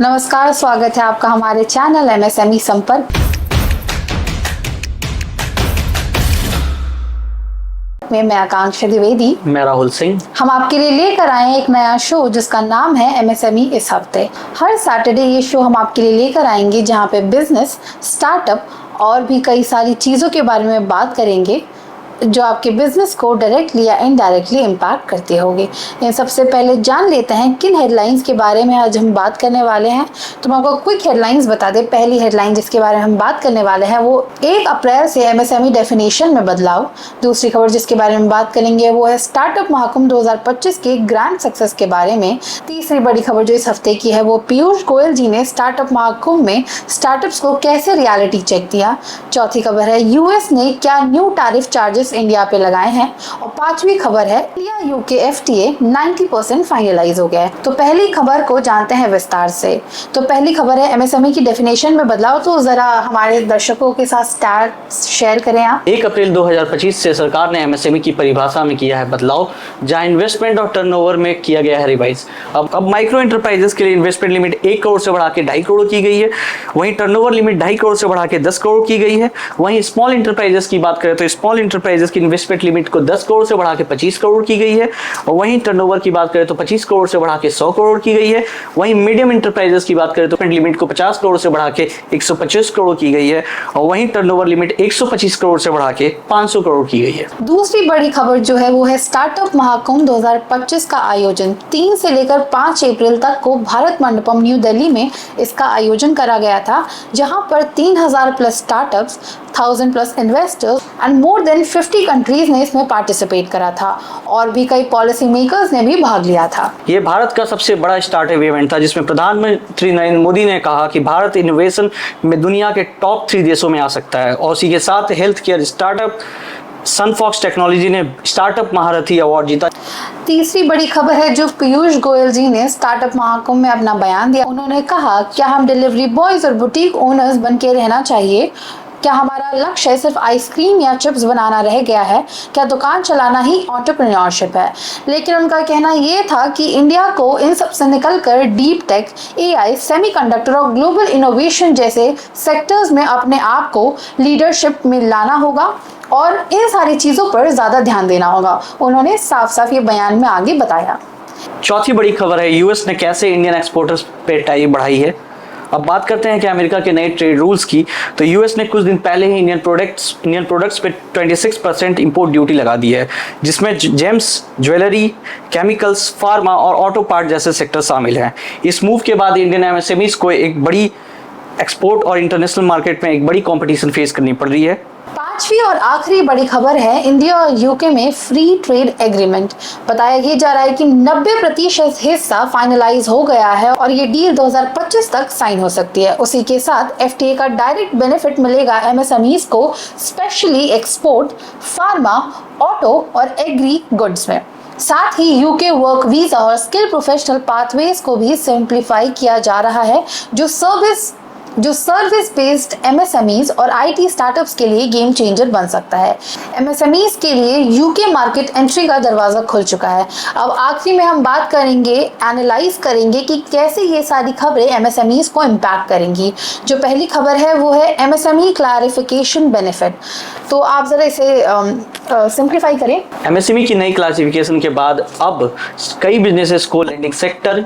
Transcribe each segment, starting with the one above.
नमस्कार, स्वागत है आपका हमारे चैनल एमएसएमई संपर्क में। मैं आकांक्षा द्विवेदी। मैं राहुल सिंह। हम आपके लिए लेकर आए हैं एक नया शो जिसका नाम है एमएसएमई इस हफ्ते। हर सैटरडे ये शो हम आपके लिए लेकर आएंगे जहां पे बिजनेस, स्टार्टअप और भी कई सारी चीज़ों के बारे में बात करेंगे जो आपके बिजनेस को डायरेक्टली या इनडायरेक्टली इम्पैक्ट करती होगी। इन सबसे पहले जान लेते हैं किन हेडलाइंस के बारे में आज हम बात करने वाले हैं। तो मैं आपको क्विक हेडलाइंस बता दें। पहली हेडलाइन जिसके बारे में हम बात करने वाले हैं वो 1 अप्रैल से एमएसएमई डेफिनेशन में बदलाव। दूसरी खबर जिसके बारे में बात करेंगे वो है स्टार्टअप महाकुंभ 2025 के ग्रैंड सक्सेस के बारे में। तीसरी बड़ी खबर जो इस हफ्ते की है वो पीयूष गोयल जी ने स्टार्टअप महाकुंभ में स्टार्टअप्स को कैसे रियलिटी चेक दिया। चौथी खबर है यूएस ने क्या न्यू टैरिफ चार्जेस इंडिया पे लगाए हैं। और पांचवी खबर है इंडिया यूके एफटीए 90% फाइनलाइज हो गया है। तो पहली खबर को जानते हैं विस्तार से। तो पहली खबर है एमएसएमई की डेफिनेशन में बदलाव। तो जरा हमारे दर्शकों के साथ स्टार्ट शेयर करें आप। 1 अप्रैल 2025 से सरकार ने एमएसएमई की परिभाषा में किया है बदलाव, जहां इन्वेस्टमेंट और टर्नओवर में किया गया है रिवाइज। अब माइक्रो एंटरप्राइजेस के लिए इन्वेस्टमेंट लिमिट 1 करोड़ से बढ़ा के 2.5 करोड़ की गई है। वहीं टर्नओवर लिमिट 2.5 करोड़ से बढ़ा के 10 करोड़ की गई है। वहीं स्मॉल इंटरप्राइजेस की बात करें तो स्मॉल इंटरप्राइजेस की इन्वेस्टमेंट लिमिट को 10 करोड़ से बढ़ा के 25 करोड़ की गई है। और वहीं टर्नओवर की बात करें तो 25 करोड़ से बढ़ा के 100 करोड़ की गई है। वहीं मीडियम इंटरप्राइजेस की बात करें तो लिमिट को 50 करोड़ से बढ़ा के 125 करोड़ की गई है। और वहीं टर्नओवर लिमिट 125 करोड़ से बढ़ा के 500 करोड़ की गई है। दूसरी बड़ी खबर जो है वो है स्टार्टअप महाकुंभ 2025 का आयोजन 3 से लेकर 5 अप्रैल तक को भारत मंडपम न्यू दिल्ली में इसका आयोजन करा गया था, जहां पर 3000 plus startups, 1000 plus investors and more than 50 countries ने इसमें पार्टिसिपेट करा था और भी कई पॉलिसी मेकर्स ने भी भाग लिया था। ये भारत का सबसे बड़ा स्टार्टअप इवेंट था जिसमें प्रधानमंत्री नरेंद्र मोदी ने कहा कि भारत इनोवेशन में दुनिया के टॉप 3 देशों में आ सकता है। और इसी के साथ हेल्थ केयर स्टार्टअप सनफॉक्स टेक्नोलॉजी ने स्टार्टअप महारथी अवार्ड जीता। तीसरी बड़ी खबर है जो पीयूष गोयल जी ने स्टार्टअप महाकुंभ में अपना बयान दिया। उन्होंने कहा, क्या हम डिलीवरी बॉयज और बुटीक ओनर्स बन के रहना चाहिए? क्या हमारा लक्ष्य सिर्फ आइसक्रीम या चिप्स बनाना रह गया है? क्या दुकान चलाना ही एंटरप्रेन्योरशिप है? लेकिन उनका कहना ये था कि इंडिया को इन सब से निकलकर डीप टेक, एआई, सेमीकंडक्टर और ग्लोबल इनोवेशन जैसे सेक्टर्स में अपने आप को लीडरशिप में लाना होगा और इन सारी चीज़ों पर ज़्यादा ध्यान देना होगा। उन्होंने साफ साफ ये बयान में आगे बताया। चौथी बड़ी खबर है यूएस ने कैसे इंडियन एक्सपोर्टर्स पे टैरिफ बढ़ाई है। अब बात करते हैं कि अमेरिका के नए ट्रेड रूल्स की। तो यूएस ने कुछ दिन पहले ही इंडियन प्रोडक्ट्स पे 26% इंपोर्ट ड्यूटी लगा दी है, जिसमें जेम्स, ज्वेलरी, केमिकल्स, फार्मा और ऑटो पार्ट जैसे सेक्टर शामिल हैं। इस मूव के बाद इंडियन एमएसएमईज को एक बड़ी एक्सपोर्ट और इंटरनेशनल मार्केट में एक बड़ी कंपटीशन फेस करनी पड़ रही है। पांचवी और आखिरी बड़ी खबर है इंडिया और यूके में फ्री ट्रेड एग्रीमेंट। बताया ये जा रहा है कि 90% हिस्सा फाइनलाइज हो गया है और ये डील 2025 तक साइन हो सकती है। उसी के साथ एफटीए का डायरेक्ट बेनिफिट मिलेगा एमएसएमईज को, स्पेशली एक्सपोर्ट, फार्मा, ऑटो और एग्री गुड्स में। साथ ही यूके वर्क वीजा और स्किल प्रोफेशनल पाथवेज को भी सिंप्लीफाई किया जा रहा है, जो सर्विस बेस्ड एमएसएमईज और आईटी स्टार्टअप्स के लिए गेम चेंजर बन सकता है। एमएसएमईज के लिए यूके मार्केट एंट्री का दरवाजा खुल चुका है। अब आखिरी में हम बात करेंगे, एनालाइज करेंगे कि कैसे ये सारी खबरें एमएसएमईज को इम्पैक्ट करेंगी। जो पहली खबर है वो है एमएसएमई क्लैरिफिकेशन बेनिफिट। तो आप जरा इसे सिंप्लीफाई करें। एमएसएमई की नई क्लासिफिकेशन के बाद अब कई बिजनेसेस को लैंडिंग सेक्टर,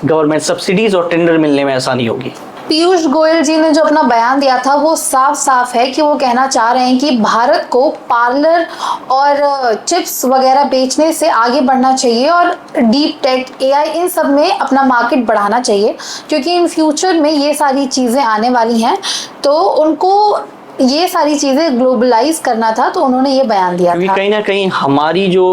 गवर्नमेंट सब्सिडीज और टेंडर मिलने में आसानी होगी। पीयूष गोयल जी ने जो अपना बयान दिया था वो साफ साफ है कि वो कहना चाह रहे हैं कि भारत को पार्लर और चिप्स वगैरह बेचने से आगे बढ़ना चाहिए और डीप टेक, एआई, इन सब में अपना मार्केट बढ़ाना चाहिए, क्योंकि इन फ्यूचर में ये सारी चीज़ें आने वाली हैं। तो उनको ये सारी चीज़ें ग्लोबलाइज करना था, तो उन्होंने ये बयान दिया था। कहीं ना कहीं हमारी जो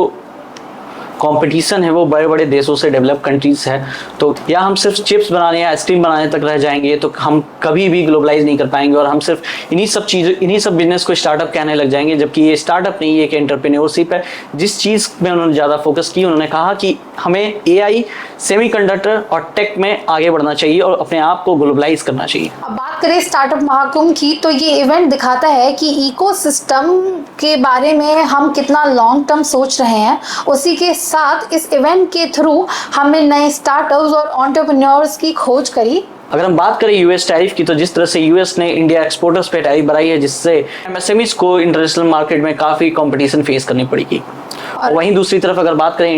कंपटीशन है वो बड़े बड़े देशों से, डेवलप कंट्रीज है, तो या हम सिर्फ चिप्स बनाने या आइसक्रीम बनाने तक रह जाएंगे तो हम कभी भी ग्लोबलाइज नहीं कर पाएंगे और हम सिर्फ इन्हीं सब बिजनेस को स्टार्टअप कहने लग जाएंगे, जबकि ये स्टार्टअप नहीं, ये एंटरप्रेन्योरशिप है। जिस चीज़ में उन्होंने ज़्यादा फोकस की, उन्होंने कहा कि हमें एआई, सेमीकंडक्टर और टेक में आगे बढ़ना चाहिए और अपने आप को ग्लोबलाइज करना चाहिए। अब बात करें स्टार्टअप महाकुंभ की, तो ये इवेंट दिखाता है कि इकोसिस्टम के बारे में हम कितना लॉन्ग टर्म सोच रहे हैं। उसी के साथ इस इवेंट के थ्रू हमने नए स्टार्टअप्स और एंटरप्रेन्योर्स की खोज करी अगर हम बात करें यूएस टैरिफ की, तो जिस तरह से यूएस ने इंडिया एक्सपोर्टर्स पे टैरिफ बढ़ाई है, जिससे एमएसएमईज को इंटरनेशनल मार्केट में काफ़ी कंपटीशन फेस करनी पड़ेगी। और वहीं दूसरी तरफ अगर बात करें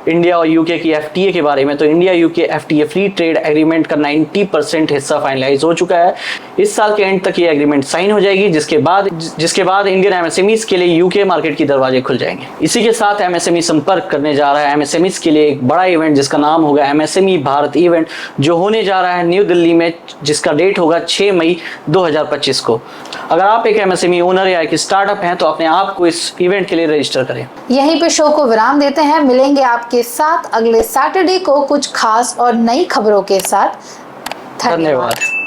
इंडिया और यूके की एफटीए के बारे में, तो India UK FTA free trade agreement का 90% हिस्सा फाइनलाइज हो चुका है। इस साल के एंड तक ये एग्रीमेंट साइन हो जाएगी, जिसके बाद इंडियन एमएसएमईज के लिए यूके मार्केट की दरवाजे खुल जाएंगे। इसी के साथ एमएसएमई संपर्क करने जा रहा है एमएसएमईज के लिए एक बड़ा इवेंट, जिसका नाम होगा एमएसएमई भारत इवेंट, जो होने जा रहा है न्यू दिल्ली में, जिसका डेट होगा 6 मई 2025 को। अगर आप एक एमएसएमई ओनर या एक स्टार्टअप हैं, तो अपने आप को इस इवेंट के लिए रजिस्टर करें। यहीं पे शो को विराम देते हैं। मिलेंगे आपके साथ अगले सैटरडे को कुछ खास और नई खबरों के साथ। धन्यवाद।